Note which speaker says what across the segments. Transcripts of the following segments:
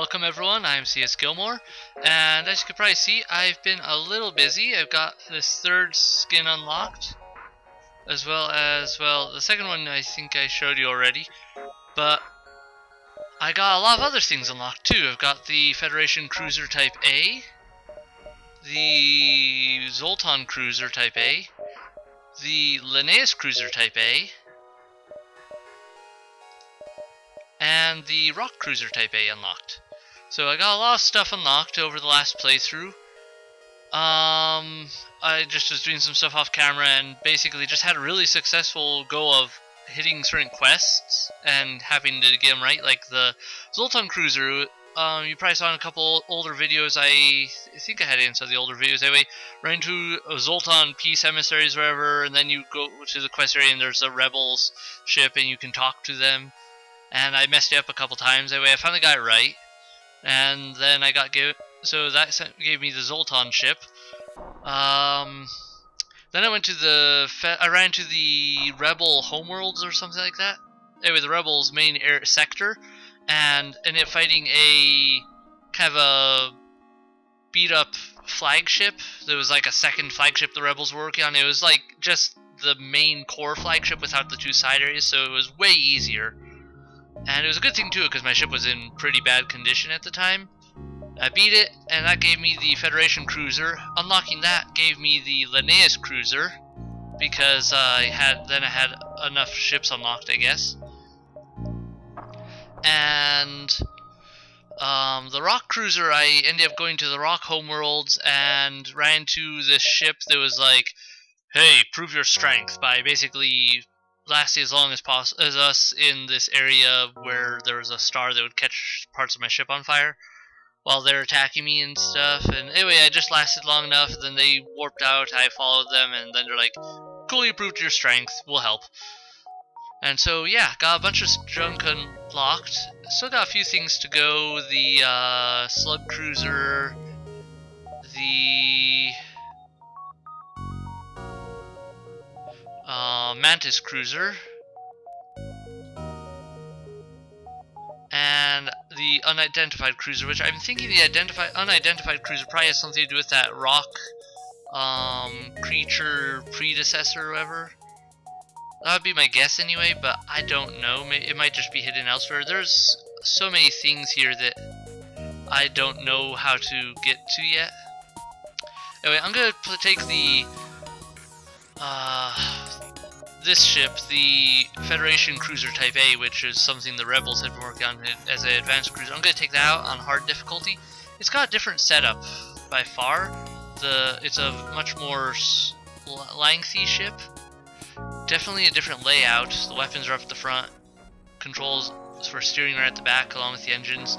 Speaker 1: welcome everyone, I'm C.S.Gilmore, and as you can probably see, I've been a little busy. I've got this third skin unlocked, as well as, well, the second one I think I showed you already, but I got a lot of other things unlocked too. I've got the Federation Cruiser Type A, the Zoltan Cruiser Type A, the Linnaeus Cruiser Type A, and the Rock Cruiser Type A unlocked. So I got a lot of stuff unlocked over the last playthrough. I just was doing some stuff off camera and basically just had a really successful go of hitting certain quests and having to get them right. Like the Zoltan Cruiser, you probably saw in a couple older videos. I think I had it in some of the older videos anyway. Ran into a Zoltan peace emissaries or whatever, and then you go to the quest area and there's a rebels ship and you can talk to them. And I messed it up a couple times. Anyway, I finally got it right, and then I got so that gave me the Zoltan ship. Then I went to I ran to the Rebel homeworlds or something like that. Anyway, the Rebels' main sector, and ended up fighting a kind of a beat up flagship. There was like a second flagship the Rebels were working on. It was like just the main core flagship without the two side areas, so it was way easier. And it was a good thing too, because my ship was in pretty bad condition at the time. I beat it, and that gave me the Federation Cruiser. Unlocking that gave me the Linnaeus Cruiser, because I had enough ships unlocked, I guess. And the Rock Cruiser, I ended up going to the Rock homeworlds and ran to this ship that was like, "Hey, prove your strength," by basically lasted as long as possible as us in this area where there was a star that would catch parts of my ship on fire while they're attacking me and stuff. And anyway, I just lasted long enough, then they warped out, I followed them, and then they're like, "Cool, you proved your strength, we'll help." And so yeah, got a bunch of junk unlocked. Still got a few things to go. The Slug Cruiser, the Mantis Cruiser, and the Unidentified Cruiser, which I'm thinking the Unidentified Cruiser probably has something to do with that rock creature predecessor or whatever. That would be my guess anyway, but I don't know. It might just be hidden elsewhere. There's so many things here that I don't know how to get to yet. Anyway, I'm gonna take the this ship, the Federation Cruiser Type A, which is something the Rebels had been working on as an advanced cruiser. I'm going to take that out on hard difficulty. It's got a different setup by far. It's a much more lengthy ship. Definitely a different layout. The weapons are up at the front. Controls for steering are at the back along with the engines.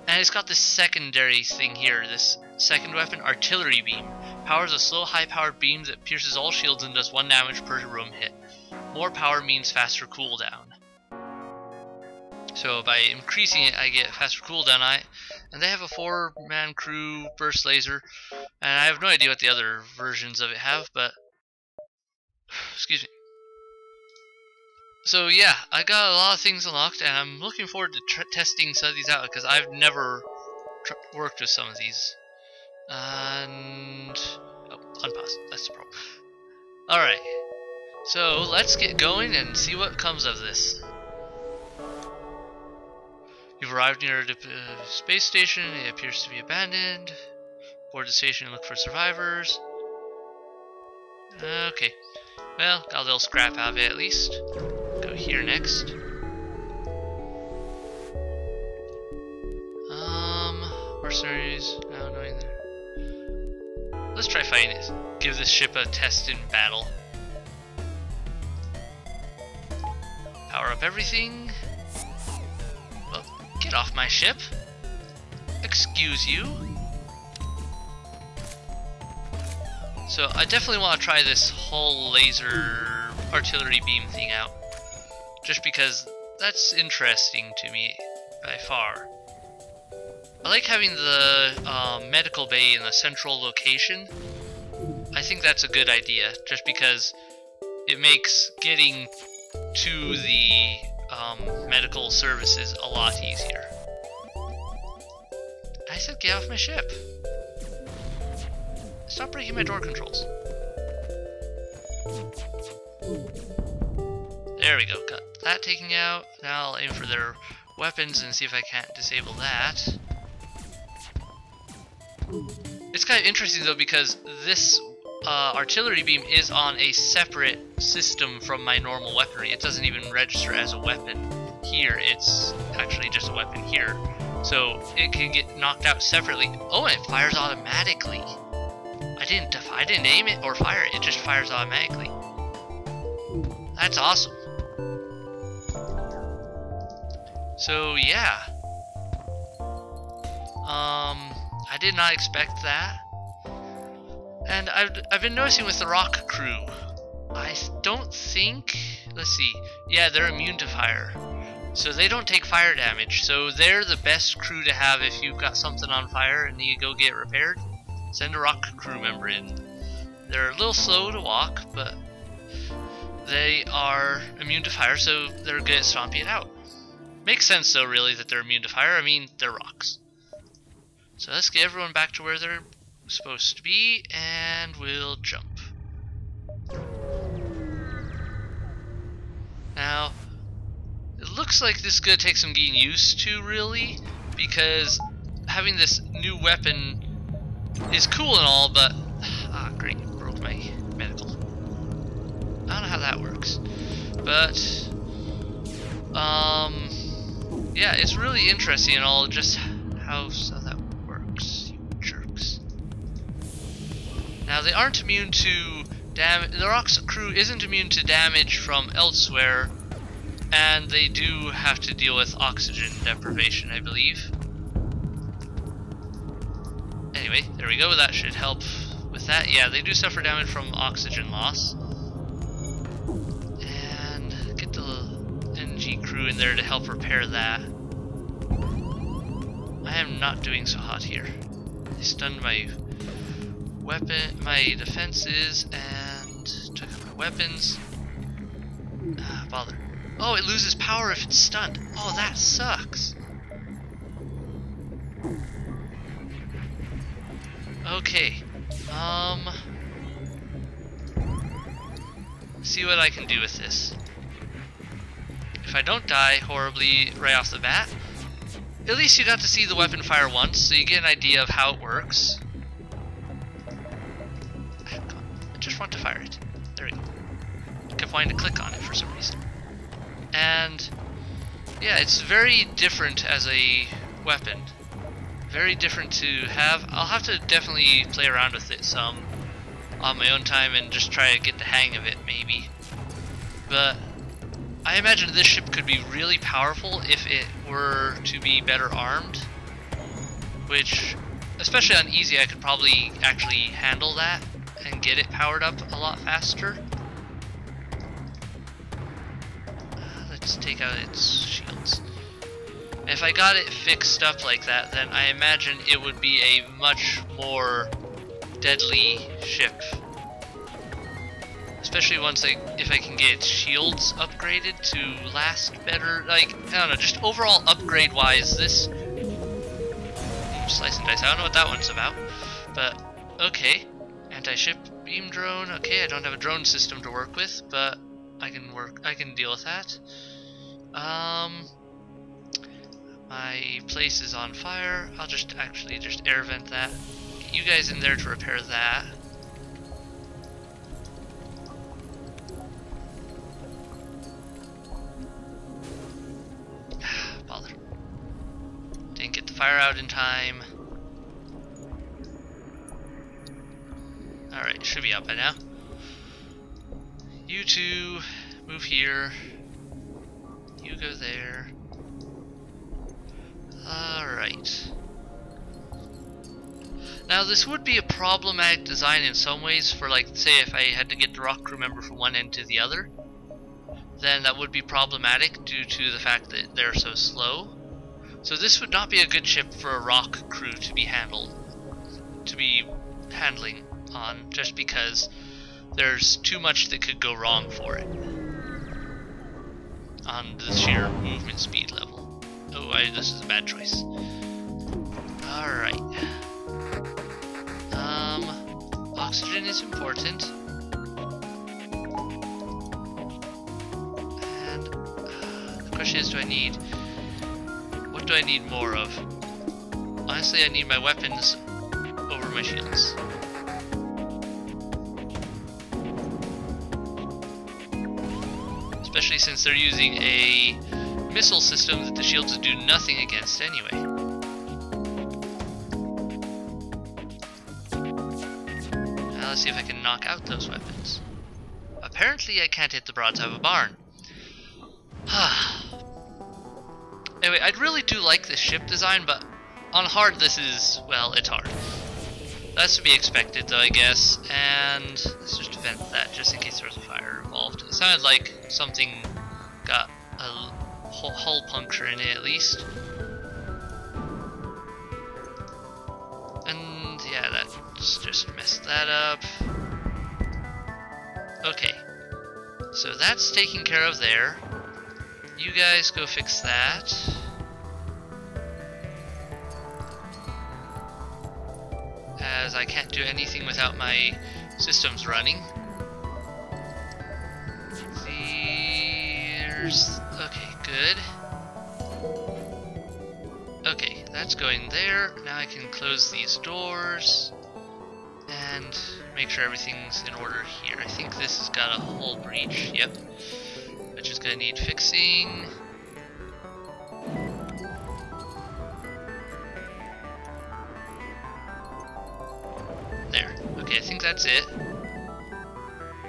Speaker 1: And it's got this secondary thing here, this second weapon, Artillery Beam. Powers a slow, high-powered beam that pierces all shields and does 1 damage per room hit. More power means faster cooldown. So by increasing it, I get faster cooldown. And they have a 4-man crew, burst laser, and I have no idea what the other versions of it have, but excuse me. So yeah, I got a lot of things unlocked, and I'm looking forward to testing some of these out, because I've never worked with some of these. And oh, unpause. That's the problem. Alright, so let's get going and see what comes of this. You've arrived near the space station. It appears to be abandoned. Board the station and look for survivors. Okay, well, got a little scrap out of it at least. Go here next. Mercenaries. No, no either. Let's try fighting it. Give this ship a test in battle. Power up everything. Well, get off my ship. Excuse you. So I definitely want to try this whole laser artillery beam thing out. Just because that's interesting to me by far. I like having the medical bay in the central location. I think that's a good idea, just because it makes getting to the medical services a lot easier. said get off my ship. Stop breaking my door controls. There we go, got that taken out. Now I'll aim for their weapons and see if I can't disable that. It's kind of interesting though, because this artillery beam is on a separate system from my normal weaponry. It doesn't even register as a weapon here, it's actually just a weapon here. So it can get knocked out separately. Oh, and it fires automatically. I didn't aim it or fire it, it just fires automatically. That's awesome. So yeah. I did not expect that. And I've been noticing with the rock crew, I don't think, let's see, yeah, they're immune to fire. So they don't take fire damage, so they're the best crew to have if you've got something on fire and need to go get repaired. Send a rock crew member in. They're a little slow to walk, but they are immune to fire, so they're good at stomping it out. Makes sense though, really, that they're immune to fire. I mean, they're rocks. So let's get everyone back to where they're supposed to be, and we'll jump. Now, it looks like this is going to take some getting used to, really, because having this new weapon is cool and all, but ah, great, broke my medical. I don't know how that works, but yeah, it's really interesting and all, just how that works, you jerks. Now they aren't immune to damage. The Rock's crew isn't immune to damage from elsewhere, and they do have to deal with oxygen deprivation, I believe. Anyway, there we go. That should help with that. Yeah, they do suffer damage from oxygen loss. And get the NG crew in there to help repair that. I am not doing so hot here. They stunned my weapon, my defenses, and took out my weapons. Ah, bother. Oh, it loses power if it's stunned. Oh, that sucks. Okay. See what I can do with this. If I don't die horribly right off the bat, at least you got to see the weapon fire once, so you get an idea of how it works. I just want to fire it. There we go. I kept wanting to click on it for some reason. And yeah, it's very different as a weapon. Very different to have. I'll have to definitely play around with it some on my own time and just try to get the hang of it, maybe. But I imagine this ship could be really powerful if it were to be better armed, which, especially on easy, I could probably actually handle that and get it powered up a lot faster. Let's take out its shields. If I got it fixed up like that, then I imagine it would be a much more deadly ship. Especially if I can get its shields upgraded to last better. Like, I don't know, just overall upgrade wise, this slice and dice. I don't know what that one's about, but okay. Anti-ship beam drone. Okay, I don't have a drone system to work with, but I can deal with that. My place is on fire. I'll just air vent that. Get you guys in there to repair that. Bother. Didn't get the fire out in time. Alright, should be out by now. You two, move here. You go there. Alright. Now this would be a problematic design in some ways for, like, say if I had to get the rock crew member from one end to the other, then that would be problematic due to the fact that they're so slow. So this would not be a good ship for a rock crew to be handling on, just because there's too much that could go wrong for it on the sheer movement speed level. Oh, this is a bad choice. Alright. Oxygen is important. And the question is, what do I need more of? Honestly, I need my weapons over my shields. Especially since they're using a missile system that the shields do nothing against anyway. Now let's see if I can knock out those weapons. Apparently I can't hit the broadside of a barn. Anyway, I really do like this ship design, but on hard this is, well, it's hard. That's to be expected though, I guess, and let's just vent that just in case there was a fire involved. It sounded like something got a hull puncture in it at least. And yeah, that's just messed that up. Okay, so that's taken care of there. You guys go fix that. As I can't do anything without my systems running. Okay, good. Okay, that's going there. Now I can close these doors and make sure everything's in order here. I think this has got a hull breach, yep, which is gonna need fixing. There. Okay, I think that's it.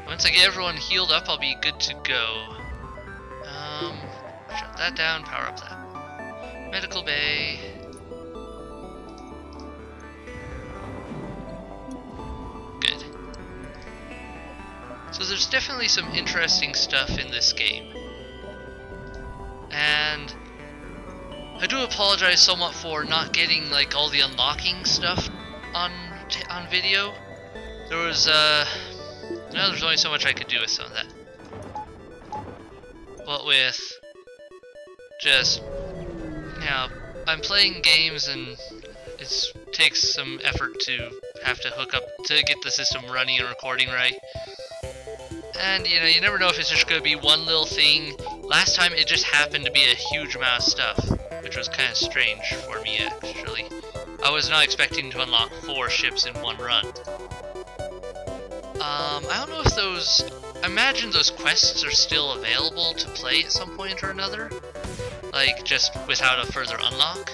Speaker 1: Once I get everyone healed up, I'll be good to go. Shut that down, power up that. Medical bay. Good. So there's definitely some interesting stuff in this game. And I do apologize somewhat for not getting like all the unlocking stuff on video. There's only so much I could do with some of that. But with just, you know, I'm playing games and it takes some effort to have to hook up to get the system running and recording right. And you know, you never know if it's just going to be one little thing. Last time it just happened to be a huge amount of stuff, which was kind of strange for me actually. I was not expecting to unlock 4 ships in one run. I don't know if those... I imagine those quests are still available to play at some point or another. Like, just without a further unlock.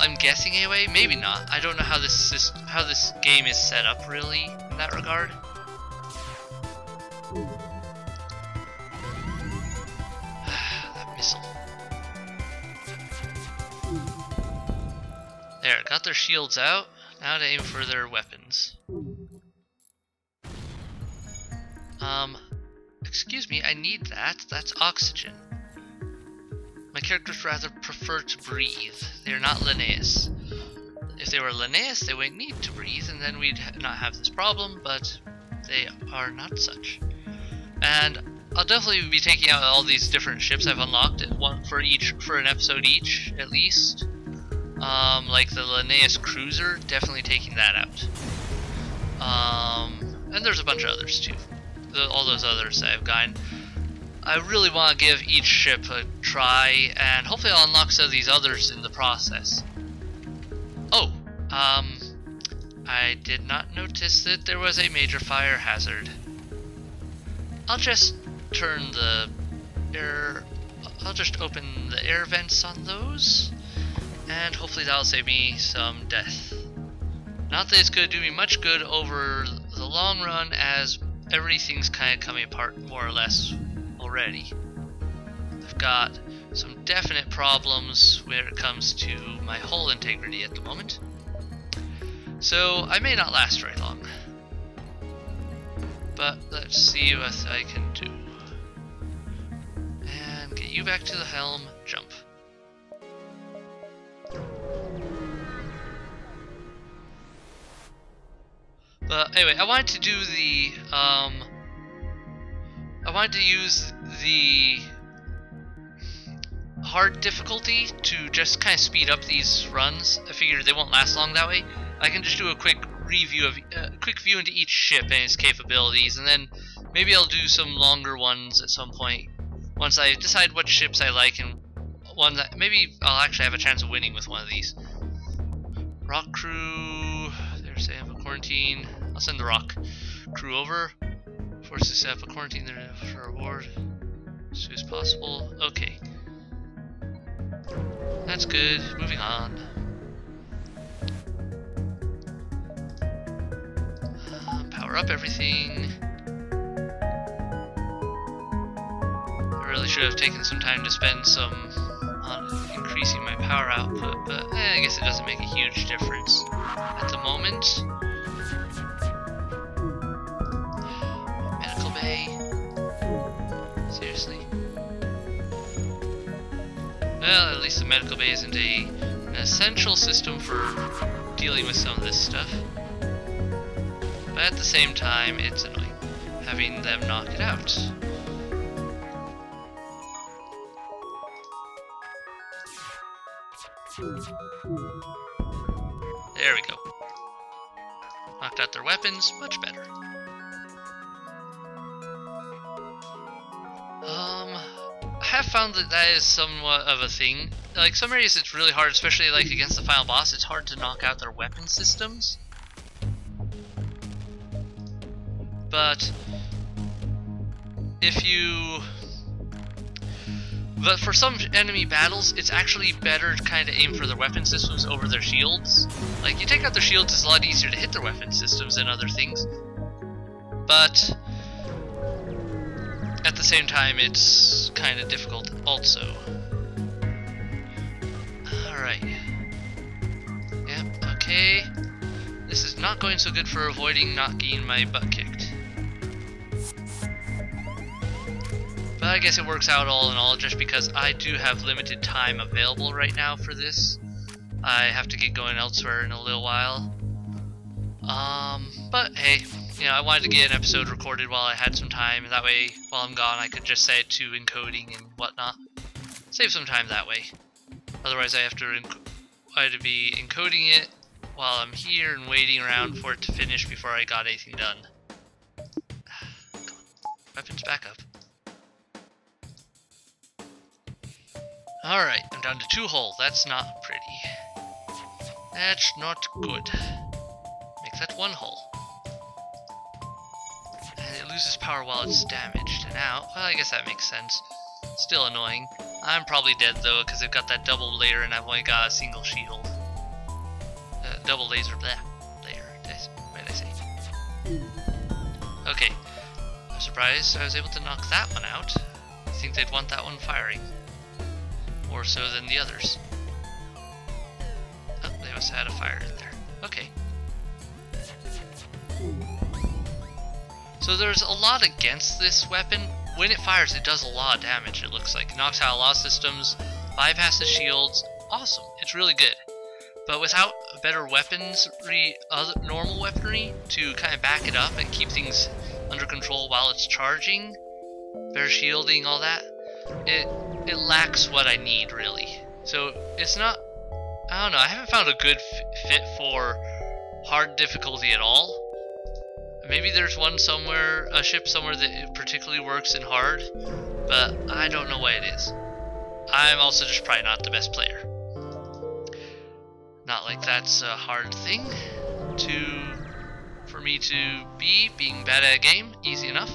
Speaker 1: I'm guessing anyway, maybe not. I don't know how this game is set up really in that regard. That missile. There, got their shields out. Now to aim for their weapons. Excuse me, I need that. That's oxygen. My characters rather prefer to breathe. They are not Linnaeus. If they were Linnaeus, they wouldn't need to breathe, and then we'd not have this problem, but they are not such. And I'll definitely be taking out all these different ships I've unlocked, one for an episode each, at least. Like the Linnaeus cruiser, definitely taking that out. And there's a bunch of others too. All those others that I've gotten. I really want to give each ship a try, and hopefully I'll unlock some of these others in the process. Oh, I did not notice that there was a major fire hazard. I'll just turn the air... I'll just open the air vents on those, and hopefully that'll save me some death. Not that it's going to do me much good over the long run, as everything's kind of coming apart more or less already. I've got some definite problems when it comes to my hull integrity at the moment, so I may not last very long. But let's see what I can do. And get you back to the helm, jump. But anyway, I wanted to do the, I wanted to use the hard difficulty to just kind of speed up these runs. I figured they won't last long that way. I can just do a quick review of quick view into each ship and its capabilities, and then maybe I'll do some longer ones at some point once I decide what ships I like and one that maybe I'll actually have a chance of winning with one of these. Rock crew, they're setting up a quarantine. I'll send the rock crew over. Force to set up a quarantine there for reward as soon as possible. Okay. That's good. Moving on. Power up everything. I really should have taken some time to spend some on increasing my power output, but I guess it doesn't make a huge difference at the moment. Medical bay. Seriously? Well, at least the medical bay isn't an essential system for dealing with some of this stuff. But at the same time, it's annoying having them knock it out. There we go. Knocked out their weapons, much better. I have found that is somewhat of a thing. Like, some areas it's really hard, especially like against the final boss, it's hard to knock out their weapon systems. But for some enemy battles, it's actually better to kind of aim for their weapon systems over their shields. Like, you take out their shields, it's a lot easier to hit their weapon systems than other things. But at the same time, it's kind of difficult also. Alright. Yep, okay. This is not going so good for avoiding not getting my butt kicked. But I guess it works out all in all, just because I do have limited time available right now for this. I have to get going elsewhere in a little while. But hey, you know, I wanted to get an episode recorded while I had some time, and that way, while I'm gone, I could just set it to encoding and whatnot. Save some time that way. Otherwise, I have to be encoding it while I'm here and waiting around for it to finish before I got anything done. Weapons back up. Alright, I'm down to 2 hull. That's not pretty. That's not good. Make that 1 hull. And it loses power while it's damaged. And now, well, I guess that makes sense. Still annoying. I'm probably dead though, because I've got that double layer and I've only got a single shield. Double laser, layer. What did I say? Okay. I'm surprised I was able to knock that one out. I think they'd want that one firing. More so than the others. Oh, they must have had a fire in there. Okay. So there's a lot against this weapon. When it fires, it does a lot of damage, it looks like. It knocks out a lot of systems, bypasses shields. Awesome. It's really good. But without better weaponry, normal weaponry, to kind of back it up and keep things under control while it's charging, better shielding, all that, it lacks what I need, really. So it's not, I don't know, I haven't found a good fit for hard difficulty at all. Maybe there's one somewhere, a ship somewhere that particularly works in hard, but I don't know what it is. I'm also just probably not the best player. Not like that's a hard thing for me to be, being bad at a game, easy enough.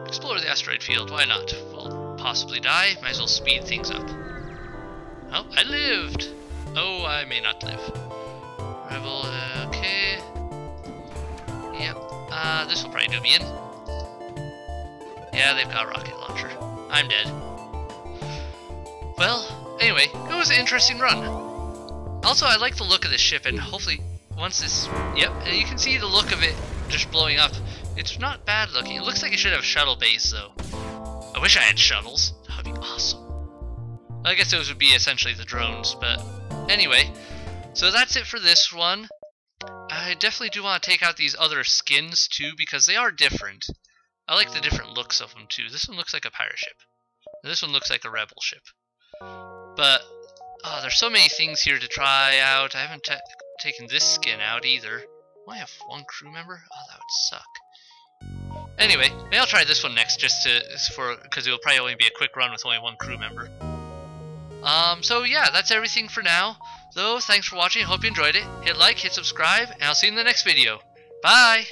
Speaker 1: Explore the asteroid field, why not? We'll possibly die, might as well speed things up. Oh, I lived! Oh, I may not live. Rebel, okay. Yep, this will probably do me in. Yeah, they've got a rocket launcher. I'm dead. Well, anyway, it was an interesting run. Also, I like the look of this ship, and hopefully, once this... Yep, and you can see the look of it just blowing up. It's not bad looking. It looks like it should have shuttle bays, though. I wish I had shuttles. That would be awesome. I guess those would be essentially the drones, but anyway. So that's it for this one. I definitely do want to take out these other skins, too, because they are different. I like the different looks of them, too. This one looks like a pirate ship. This one looks like a rebel ship. But oh, there's so many things here to try out. I haven't taken this skin out either. Do I have one crew member? Oh, that would suck. Anyway, maybe I'll try this one next, just because it'll probably only be a quick run with only one crew member. So yeah, that's everything for now. Though, thanks for watching. Hope you enjoyed it. Hit like, hit subscribe, and I'll see you in the next video. Bye!